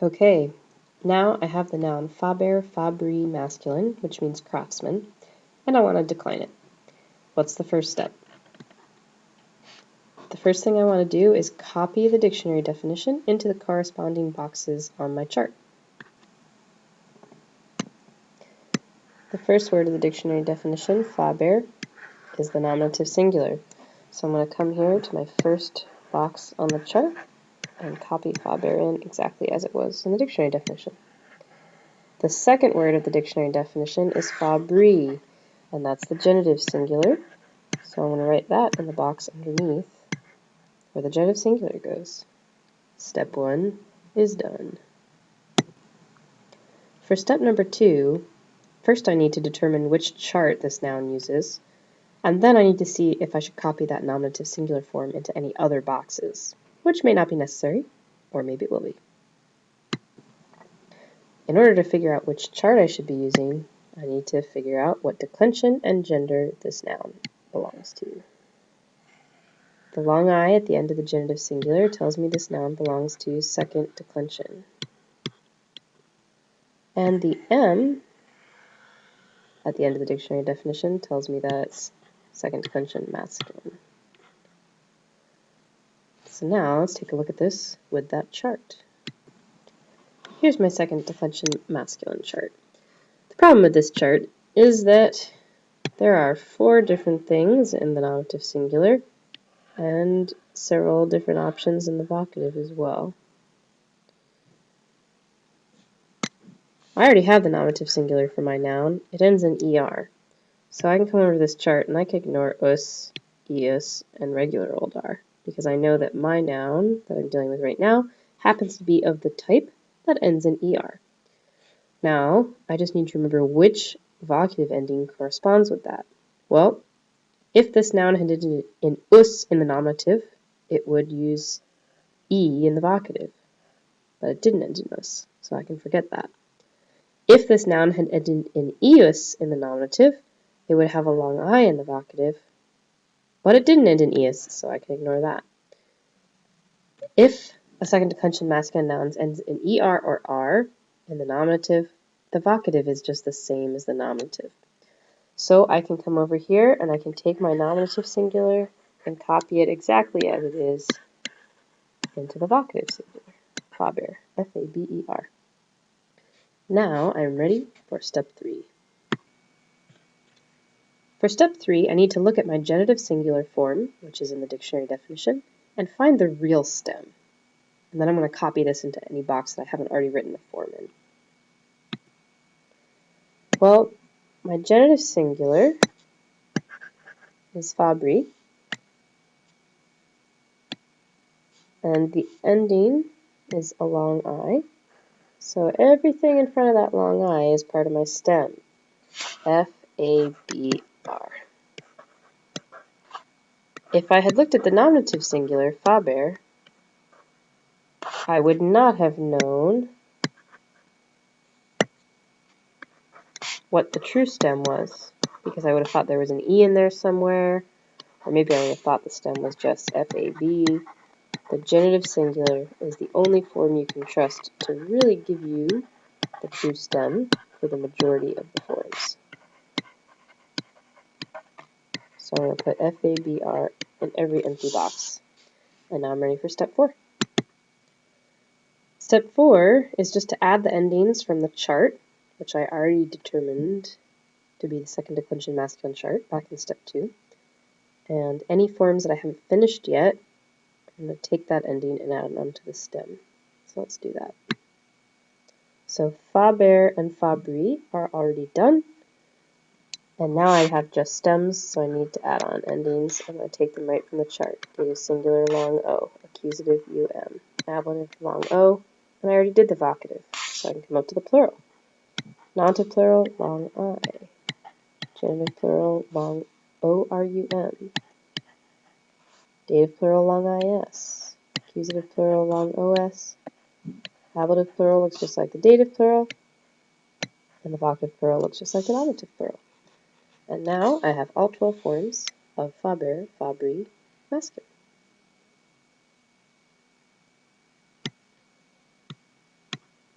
Okay, now I have the noun faber, fabri masculine, which means craftsman, and I want to decline it. What's the first step? The first thing I want to do is copy the dictionary definition into the corresponding boxes on my chart. The first word of the dictionary definition, faber, is the nominative singular. So I'm going to come here to my first box on the chart and copy faber in exactly as it was in the dictionary definition. The second word of the dictionary definition is fabri, and that's the genitive singular. So I'm going to write that in the box underneath where the genitive singular goes. Step 1 is done. For step number 2, first I need to determine which chart this noun uses, and then I need to see if I should copy that nominative singular form into any other boxes, which may not be necessary, or maybe it will be. In order to figure out which chart I should be using, I need to figure out what declension and gender this noun belongs to. The long I at the end of the genitive singular tells me this noun belongs to second declension. And the M at the end of the dictionary definition tells me that it's second declension masculine. So now let's take a look at this with that chart. Here's my second declension masculine chart. The problem with this chart is that there are 4 different things in the nominative singular and several different options in the vocative as well. I already have the nominative singular for my noun. It ends in er. So I can come over to this chart and I can ignore us, eus, and regular old r, because I know that my noun that I'm dealing with right now happens to be of the type that ends in er. Now, I just need to remember which vocative ending corresponds with that. Well, if this noun had ended in us in the nominative, it would use e in the vocative, but it didn't end in us, so I can forget that. If this noun had ended in eus in the nominative, it would have a long I in the vocative, but it didn't end in eus, so I can ignore that. If a second declension masculine noun ends in er or r in the nominative, the vocative is just the same as the nominative. So I can come over here and I can take my nominative singular and copy it exactly as it is into the vocative singular, faber, F-A-B-E-R. Now I'm ready for step 3. For step 3, I need to look at my genitive singular form, which is in the dictionary definition, and find the real stem. And then I'm going to copy this into any box that I haven't already written the form in. Well, my genitive singular is fabri, and the ending is a long I. So everything in front of that long I is part of my stem, F-A-B-R. If I had looked at the nominative singular, faber, I would not have known what the true stem was, because I would have thought there was an E in there somewhere, or maybe I would have thought the stem was just F-A-B. The genitive singular is the only form you can trust to really give you the true stem for the majority of the forms. So I'm going to put F-A-B-R in every empty box. And now I'm ready for step 4. Step 4 is just to add the endings from the chart, which I already determined to be the second declension masculine chart back in step 2. And any forms that I haven't finished yet, I'm going to take that ending and add it onto the stem. So let's do that. So faber and fabri are already done. And now I have just stems, so I need to add on endings. I'm going to take them right from the chart. Dative singular long O, accusative um, ablative long O, and I already did the vocative, so I can come up to the plural. Nominative plural long I, genitive plural long O-R-U-M, dative plural long is, accusative plural long os, ablative plural looks just like the dative plural, and the vocative plural looks just like the nominative plural. And now I have all 12 forms of faber, fabri, masculine.